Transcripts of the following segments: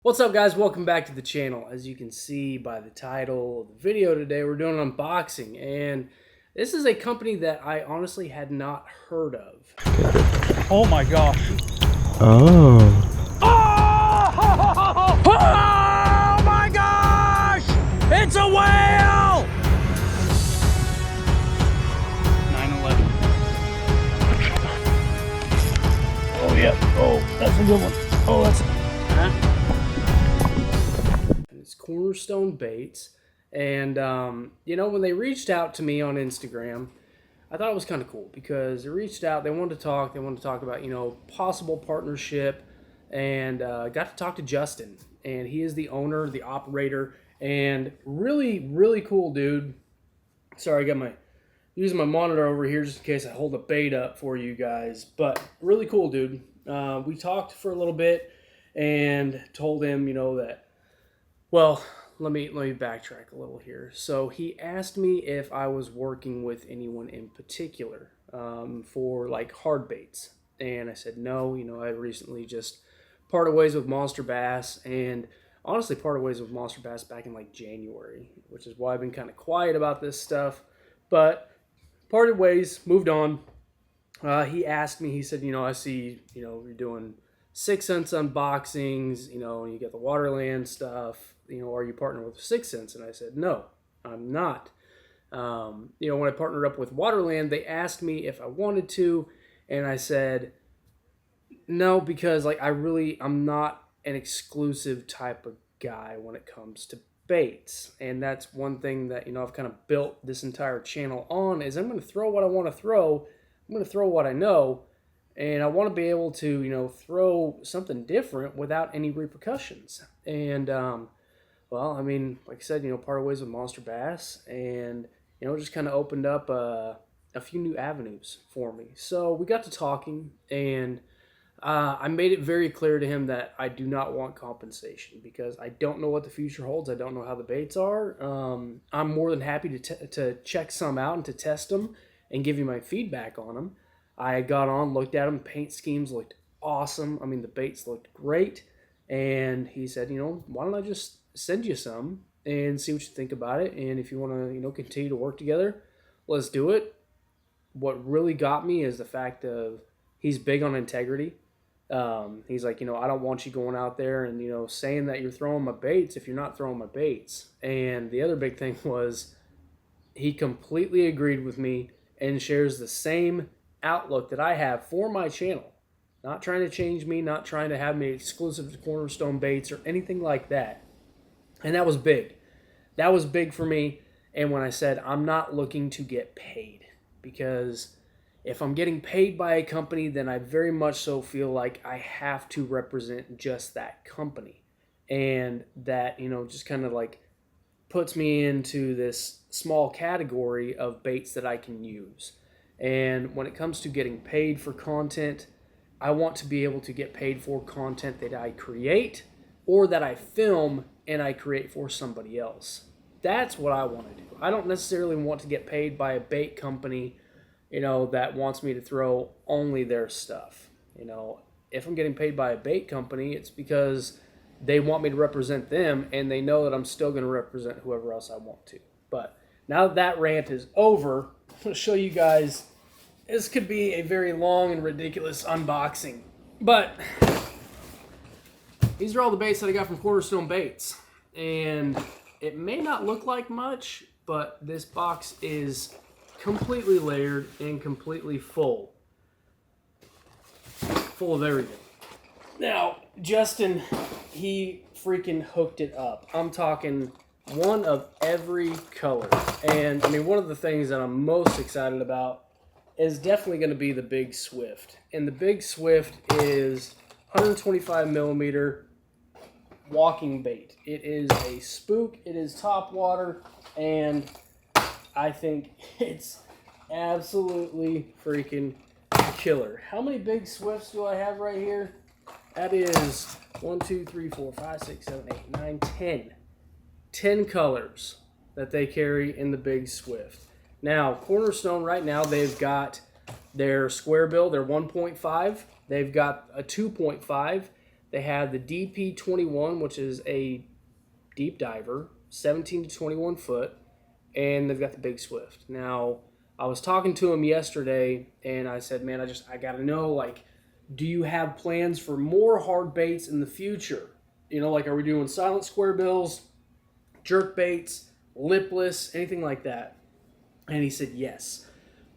What's up, guys? Welcome back to the channel. As you can see by the title of the video today, we're doing an unboxing, and this is a company that I honestly had not heard of. Oh my gosh. Oh. Oh! Oh my gosh! It's a whale! 9/11. Oh yeah. Oh, that's a good one. Oh, that's. Huh? It's Cornerstone Baits, and when they reached out to me on Instagram, I thought it was kind of cool because they reached out. They wanted to talk. They wanted to talk about possible partnership, and got to talk to Justin, and he is the owner, the operator, and really cool dude. Sorry, I got using my monitor over here just in case I hold a bait up for you guys. But really cool dude. We talked for a little bit and told him, that. Well, let me backtrack a little here. So he asked me if I was working with anyone in particular for like hard baits, and I said no. I recently just parted ways with Monster Bass, and honestly parted ways with Monster Bass back in like January, which is why I've been kind of quiet about this stuff. But parted ways, moved on. He asked me. He said, I see, you're doing 6 cents unboxings. You got the Waterland stuff. Are you partnered with 6 cents? And I said, no, I'm not. When I partnered up with Waterland, they asked me if I wanted to, and I said no, because I'm not an exclusive type of guy when it comes to baits. And that's one thing that, I've kind of built this entire channel on is I'm going to throw what I want to throw. I'm going to throw what I know, and I want to be able to, throw something different without any repercussions. And, like I said, parted ways with Monster Bass, and, just kind of opened up a few new avenues for me. So we got to talking, and I made it very clear to him that I do not want compensation because I don't know what the future holds. I don't know how the baits are. I'm more than happy to check some out and to test them and give you my feedback on them. I got on, looked at them. Paint schemes looked awesome. I mean, the baits looked great. And he said, why don't I just send you some and see what you think about it? And if you want to, continue to work together, let's do it. What really got me is the fact of he's big on integrity. He's like, I don't want you going out there and, saying that you're throwing my baits if you're not throwing my baits. And the other big thing was he completely agreed with me and shares the same outlook that I have for my channel. Not trying to change me, not trying to have me exclusive to Cornerstone Baits or anything like that. And that was big. That was big for me. And when I said I'm not looking to get paid, because if I'm getting paid by a company, then I very much so feel like I have to represent just that company. And that, just kind of like puts me into this small category of baits that I can use. And when it comes to getting paid for content, I want to be able to get paid for content that I create or that I film and I create for somebody else. That's what I want to do. I don't necessarily want to get paid by a bait company, that wants me to throw only their stuff. If I'm getting paid by a bait company, it's because they want me to represent them, and they know that I'm still going to represent whoever else I want to. But now that rant is over, I'm going to show you guys. This could be a very long and ridiculous unboxing, but these are all the baits that I got from Cornerstone Baits. And it may not look like much, but this box is completely layered and completely full of everything. Now, Justin, he freaking hooked it up. I'm talking one of every color. And, one of the things that I'm most excited about is definitely going to be the Big Swift. And the Big Swift is 125 millimeter walking bait. It is a spook. It is top water. And I think it's absolutely freaking killer. How many Big Swifts do I have right here? That is 1, 2, 3, 4, 5, 6, 7, 8, 9, 10. 10 colors that they carry in the Big Swift. Now, Cornerstone right now, they've got their square bill, their 1.5. They've got a 2.5. They have the DP21, which is a deep diver, 17 to 21 foot, and they've got the Big Swift. Now, I was talking to him yesterday, and I said, man, I got to know, like, do you have plans for more hard baits in the future? You know, like, are we doing silent square bills, jerk baits, lipless, anything like that? And he said, yes,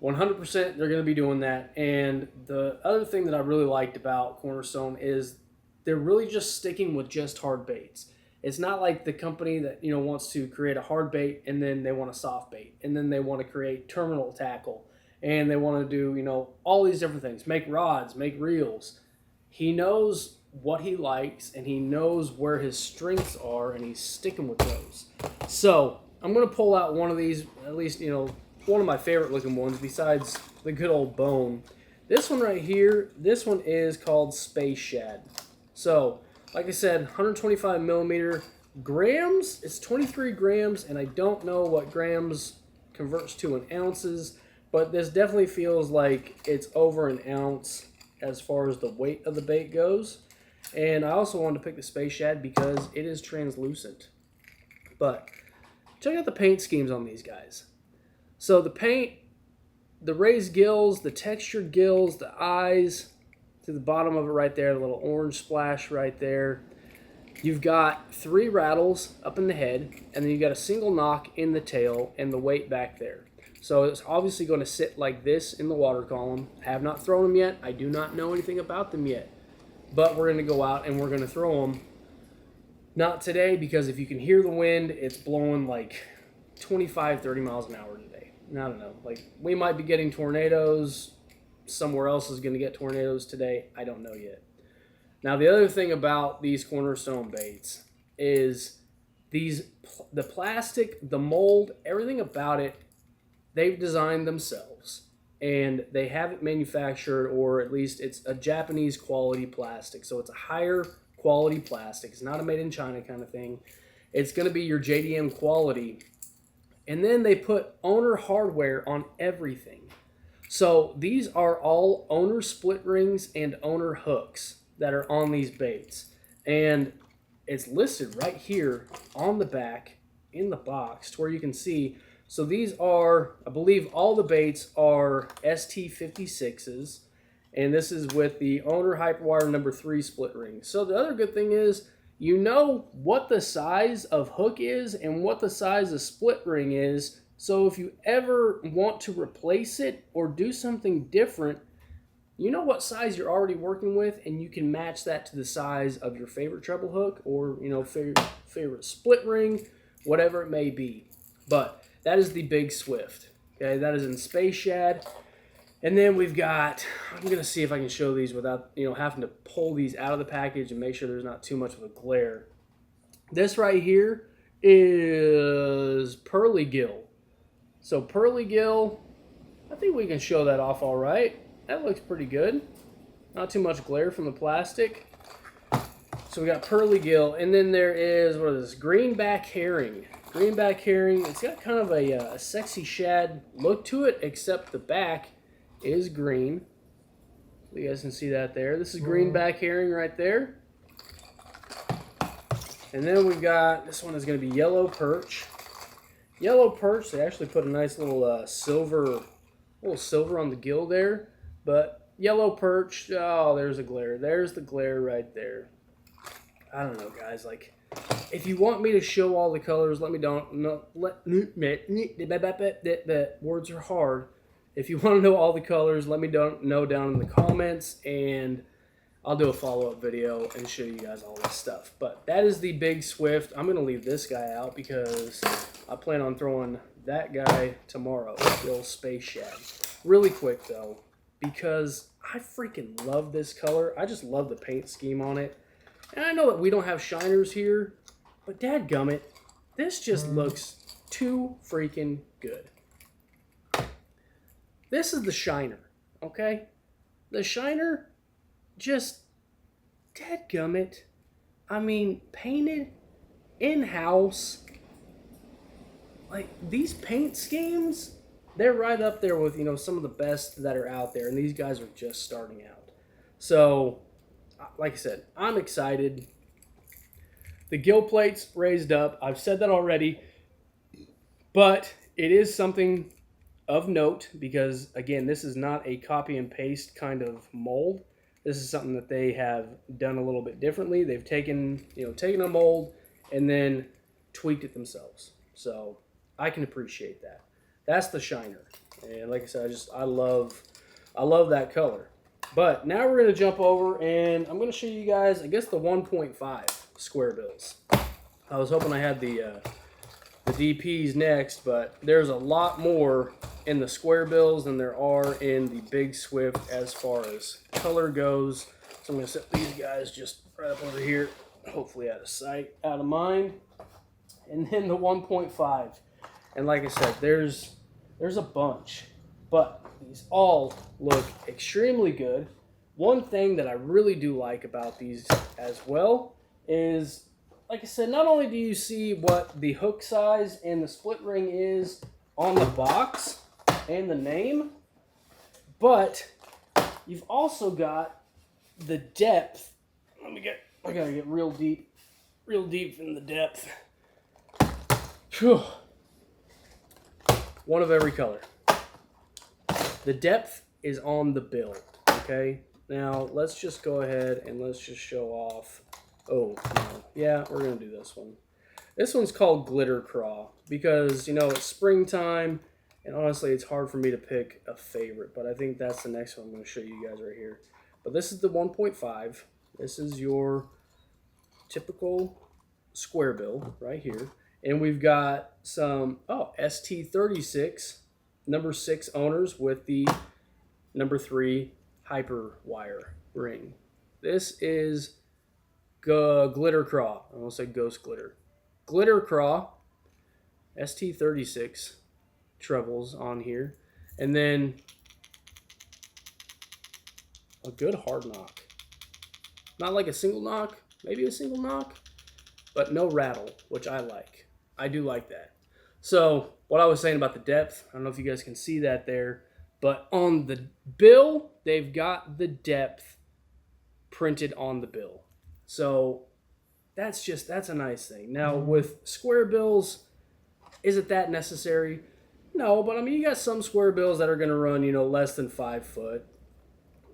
100% they're going to be doing that. And the other thing that I really liked about Cornerstone is they're really just sticking with just hard baits. It's not like the company that, you know, wants to create a hard bait and then they want a soft bait and then they want to create terminal tackle and they want to do, you know, all these different things, make rods, make reels. He knows what he likes and he knows where his strengths are and he's sticking with those. So I'm going to pull out one of these, at least, you know, one of my favorite looking ones besides the good old bone. This one right here, this one is called Space Shad. So, like I said, 125 millimeter grams. It's 23 grams, and I don't know what grams converts to in ounces, but this definitely feels like it's over an ounce as far as the weight of the bait goes. And I also wanted to pick the Space Shad because it is translucent. But check out the paint schemes on these guys. So the paint, the raised gills, the textured gills, the eyes, to the bottom of it right there, the little orange splash right there. You've got 3 rattles up in the head, and then you've got a single knock in the tail and the weight back there. So it's obviously going to sit like this in the water column. I have not thrown them yet. I do not know anything about them yet. But we're going to go out and we're going to throw them. Not today, because if you can hear the wind, it's blowing like 25, 30 miles an hour today. I don't know. Like, we might be getting tornadoes. Somewhere else is going to get tornadoes today. I don't know yet. Now, the other thing about these Cornerstone baits is the plastic, the mold, everything about it, they've designed themselves. And they have it manufactured, or at least it's a Japanese quality plastic. So it's a higher quality plastic. It's not a made in China kind of thing. It's going to be your JDM quality. And then they put owner hardware on everything. So these are all owner split rings and owner hooks that are on these baits. And it's listed right here on the back in the box to where you can see. So these are, I believe all the baits are ST56s. And this is with the owner Hyperwire number 3 split ring. So the other good thing is, you know what the size of hook is and what the size of split ring is. So if you ever want to replace it or do something different, you know what size you're already working with, and you can match that to the size of your favorite treble hook or, you know, favorite split ring, whatever it may be. But that is the Big Swift. Okay, that is in Space Shad. And then we've got, I'm going to see if I can show these without, you know, having to pull these out of the package and make sure there's not too much of a glare. This right here is Pearly Gill. So Pearly Gill, I think we can show that off all right. That looks pretty good. Not too much glare from the plastic. So we got Pearly Gill, and then there is, what is this, Greenback Herring. Greenback Herring, it's got kind of a sexy shad look to it, except the back is green. You guys can see that there. This is Greenback Herring right there. And then we've got, this one is going to be Yellow Perch. Yellow Perch, they actually put a nice little silver on the gill there. But Yellow Perch, oh, there's a glare. There's the glare right there. I don't know, guys. Like, if you want me to show all the colors, let me know. Words are hard. If you want to know all the colors, let me know down in the comments, and I'll do a follow-up video and show you guys all this stuff. But that is the Big Swift. I'm going to leave this guy out because I plan on throwing that guy tomorrow, the old Space Shad. Really quick, though, because I freaking love this color. I just love the paint scheme on it. And I know that we don't have shiners here, but dadgummit, this just looks too freaking good. This is the shiner, okay? The shiner, just dadgummit. I mean, painted in-house. Like, these paint schemes, they're right up there with, you know, some of the best that are out there. And these guys are just starting out. So, like I said, I'm excited. The gill plate's raised up. I've said that already. But it is something of note because, again, this is not a copy and paste kind of mold. This is something that they have done a little bit differently. They've taken a mold and then tweaked it themselves. So I can appreciate that. That's the shiner. And like I said, I love that color. But now we're going to jump over and I'm going to show you guys, I guess, the 1.5 square bills. I was hoping I had the DPs next, but there's a lot more in the square bills than there are in the Big Swift as far as color goes. So I'm going to set these guys just right up over here, hopefully out of sight, out of mind. And then the 1.5. And like I said, there's a bunch, but these all look extremely good. One thing that I really do like about these as well is, like I said, not only do you see what the hook size and the split ring is on the box and the name, but you've also got the depth. I gotta get real deep in the depth. Whew. One of every color. The depth is on the bill, okay? Now, let's just go ahead and let's just show off. Oh, no. Yeah, we're going to do this one. This one's called Glitter Craw because, it's springtime, and honestly, it's hard for me to pick a favorite, but I think that's the next one I'm going to show you guys right here. But this is the 1.5. This is your typical square bill right here. And we've got some, ST36, number 6 owners with the number 3 hyper wire ring. This is Glitter Craw. I almost said Ghost Glitter. Glitter Craw, ST36 trebles on here. And then a good hard knock. Not like a single knock, maybe a single knock, but no rattle, which I like. I do like that. So what I was saying about the depth, I don't know if you guys can see that there, but on the bill, they've got the depth printed on the bill. So that's a nice thing. Now with square bills, is it that necessary? No, but I mean, you got some square bills that are going to run, less than 5 foot.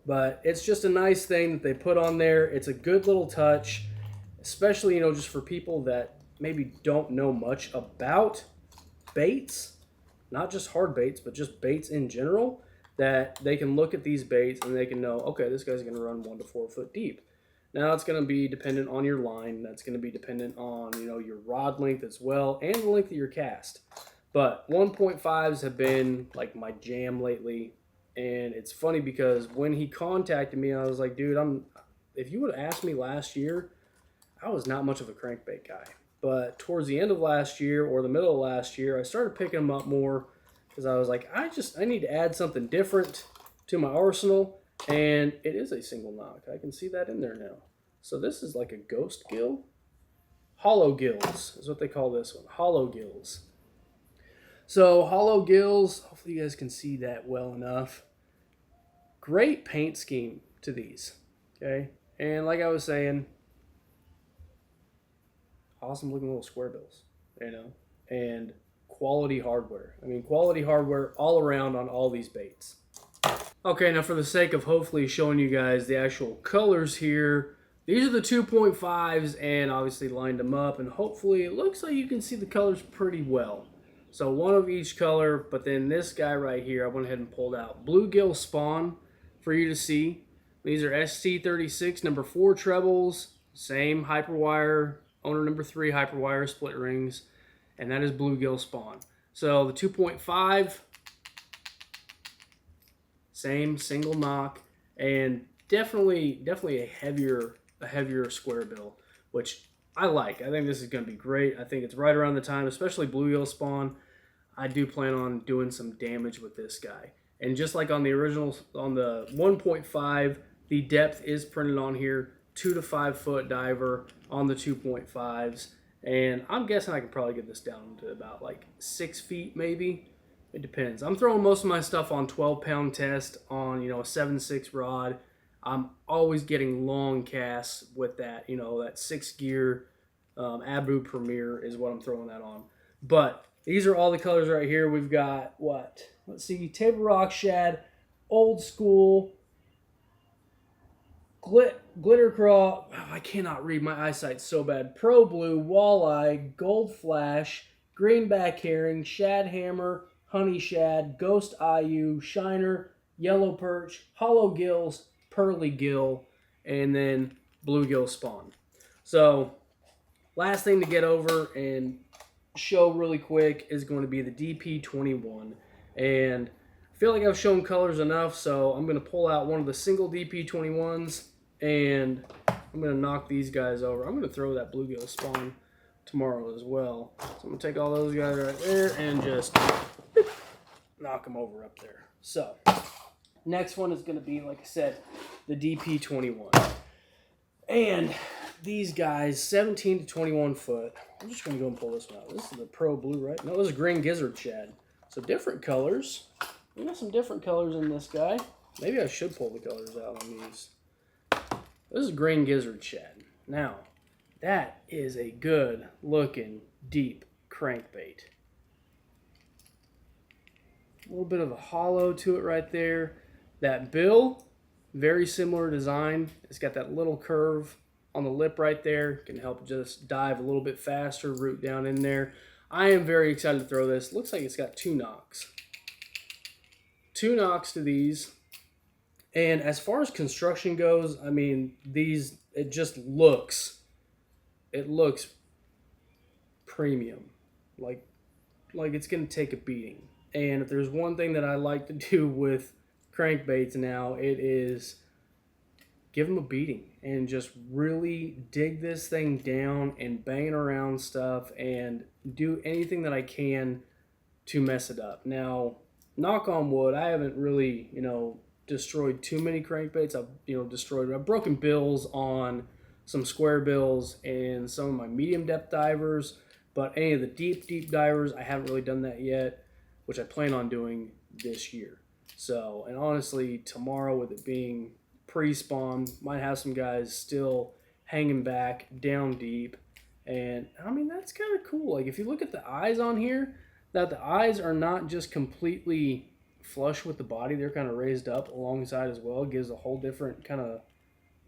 But it's just a nice thing that they put on there. It's a good little touch, especially, just for people that maybe don't know much about baits, not just hard baits, but just baits in general, that they can look at these baits and they can know, okay, this guy's going to run 1 to 4 foot deep. Now it's going to be dependent on your line. That's going to be dependent on, your rod length as well and the length of your cast. But 1.5s have been like my jam lately. And it's funny because when he contacted me, I was like, dude, if you would have asked me last year, I was not much of a crankbait guy. But towards the end of last year or the middle of last year, I started picking them up more because I was like, I need to add something different to my arsenal. And it is a single knock. I can see that in there now. So this is like a ghost gill. Hollow gills is what they call this one. Hollow gills. So hollow gills, hopefully you guys can see that well enough. Great paint scheme to these. Okay. And like I was saying, awesome looking little square bills, and quality hardware. I mean, quality hardware all around on all these baits. Okay, now for the sake of hopefully showing you guys the actual colors here, these are the 2.5s and obviously lined them up, and hopefully it looks like you can see the colors pretty well. So one of each color, but then this guy right here, I went ahead and pulled out bluegill spawn for you to see. These are ST36 number 4 trebles, same hyperwire, owner number 3 hyperwire split rings, and that is bluegill spawn. So the 2.5, same single knock, and definitely a heavier square bill, which I like. I think this is going to be great. I think it's right around the time, especially bluegill spawn. I do plan on doing some damage with this guy. And just like on the original, on the 1.5, the depth is printed on here, 2 to 5 foot diver on the 2.5s. And I'm guessing I can probably get this down to about like 6 feet maybe. It depends. I'm throwing most of my stuff on 12-pound test on, a 7.6 rod. I'm always getting long casts with that. You know, that 6 gear Abu Premier is what I'm throwing that on. But these are all the colors right here. We've got what? Let's see, Table Rock Shad, Old School, Glitter Craw. Oh, I cannot read. My eyesight's so bad. Pro Blue, Walleye, Gold Flash, Greenback Herring, Shad Hammer, Honey Shad, Ghost IU, Shiner, Yellow Perch, Hollow Gills, Pearly Gill, and then Bluegill Spawn. So, last thing to get over and show really quick is going to be the DP21. And I feel like I've shown colors enough, so I'm going to pull out one of the single DP21s and I'm going to knock these guys over. I'm going to throw that Bluegill Spawn tomorrow as well. So I'm going to take all those guys right there and just knock them over up there. So, next one is going to be, like I said, the DP21. And these guys, 17 to 21 foot. I'm just going to go and pull this one out. This is the Pro Blue, right? No, this is Green Gizzard Shad. So different colors. We got some different colors in this guy. Maybe I should pull the colors out on these. This is Green Gizzard Shad. Now, that is a good looking deep crankbait. A little bit of a hollow to it right there. That bill, very similar design. It's got that little curve on the lip right there. Can help just dive a little bit faster, root down in there. I am very excited to throw this. Looks like it's got 2 knocks. 2 knocks to these. And as far as construction goes, I mean, these, it just looks, premium. Like it's going to take a beating. And if there's one thing that I like to do with crankbaits now, it is give them a beating and just really dig this thing down and bang around stuff and do anything that I can to mess it up. Now, knock on wood, I haven't really, destroyed too many crankbaits. I've broken bills on some square bills and some of my medium depth divers, but any of the deep divers, I haven't really done that yet, which I plan on doing this year. So, and honestly, tomorrow with it being pre-spawn, might have some guys still hanging back down deep. And I mean, that's kind of cool. Like if you look at the eyes on here, that the eyes are not just completely flush with the body, they're kind of raised up alongside as well. It gives a whole different kind of,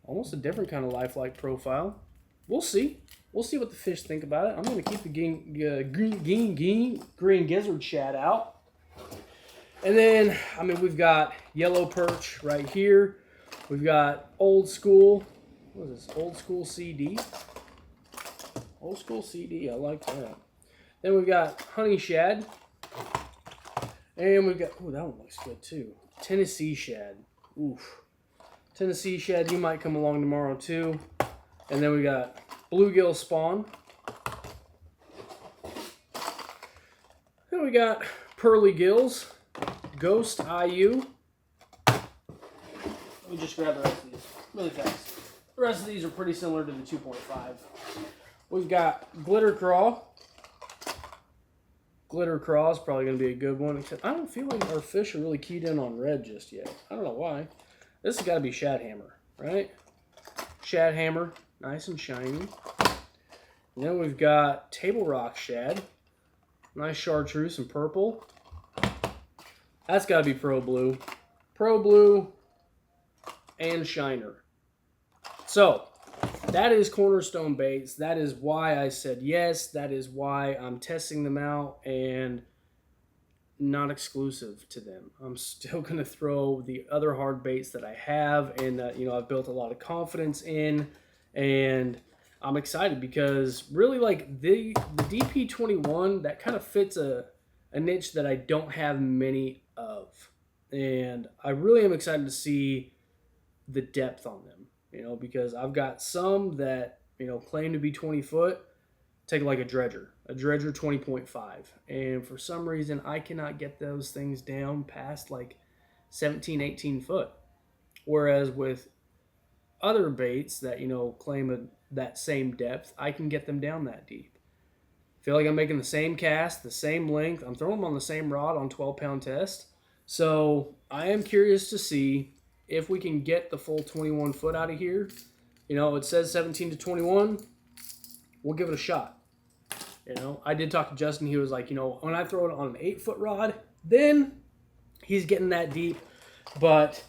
almost a different kind of lifelike profile. We'll see. We'll see what the fish think about it. I'm going to keep the green gizzard shad out. And then, I mean, we've got yellow perch right here. We've got old school. What is this? Old school CD. Old school CD. I like that. Then we've got honey shad. And we've got, oh, that one looks good too. Tennessee shad. Oof. Tennessee shad, you might come along tomorrow too. And then we got bluegill spawn. Then we got pearly gills. Ghost IU. Let me just grab the rest of these really fast. The rest of these are pretty similar to the 2.5. We've got glitter craw. Glitter craw is probably going to be a good one, except I don't feel like our fish are really keyed in on red just yet. I don't know why. This has got to be shad hammer, right? Shad hammer, nice and shiny. And then we've got table rock shad. Nice chartreuse and purple. That's got to be Pro Blue. Pro Blue and Shiner. So, that is Cornerstone baits. That is why I said yes. That is why I'm testing them out and not exclusive to them. I'm still going to throw the other hard baits that I have and that, I've built a lot of confidence in. And I'm excited because really like the DP21, that kind of fits a niche that I don't have many of. And I really am excited to see the depth on them, because I've got some that, claim to be 20 foot, take like a dredger 20.5. And for some reason, I cannot get those things down past like 17, 18 foot. Whereas with other baits that, claim that same depth, I can get them down that deep. Feel like I'm making the same cast, the same length. I'm throwing them on the same rod on 12-pound test. So I am curious to see if we can get the full 21 foot out of here, you know, it says 17 to 21, we'll give it a shot. You know, I did talk to Justin. He was like, you know, when I throw it on an 8-foot rod, then he's getting that deep. But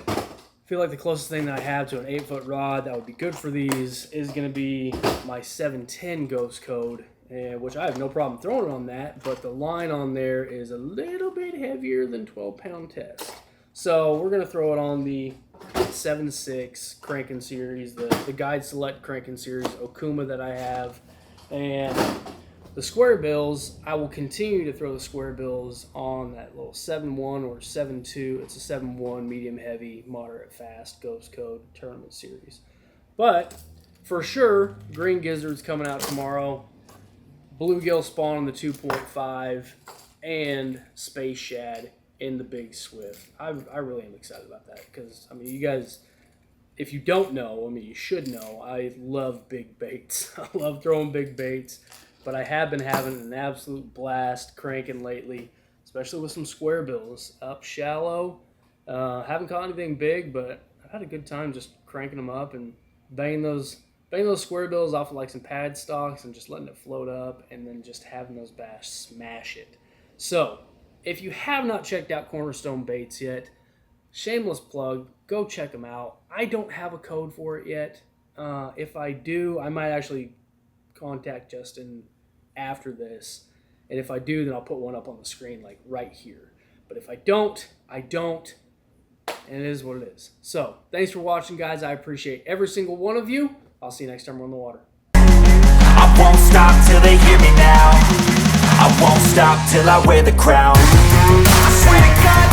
I feel like the closest thing that I have to an 8-foot rod that would be good for these is going to be my 710 Ghost Code, which I have no problem throwing it on that. But the line on there is a little bit heavier than 12-pound test. So we're going to throw it on the 7.6 cranking series, the Guide Select cranking series Okuma that I have. And the square bills, I will continue to throw the square bills on that little 7.1 or 7.2. It's a 7.1 medium heavy, moderate fast Ghost Code tournament series. But for sure, green gizzard's coming out tomorrow. Bluegill spawn on the 2.5 and space shad in the big Swift. I really am excited about that because, I mean, you guys, if you don't know, I mean, you should know, I love big baits. I love throwing big baits. But I have been having an absolute blast cranking lately, especially with some square bills up shallow. Haven't caught anything big, but I've had a good time just cranking them up and banging those square bills off of like some pad stocks and just letting it float up and then just having those bass smash it. So if you have not checked out Cornerstone Baits yet, shameless plug, go check them out. I don't have a code for it yet. If I do, I might actually contact Justin after this, and if I do, then I'll put one up on the screen like right here. But if I don't, I don't, and it is what it is. So thanks for watching, guys. I appreciate every single one of you. I'll see you next time we're on the water. I won't stop till they hear me now. I won't stop till I wear the crown. I swear to God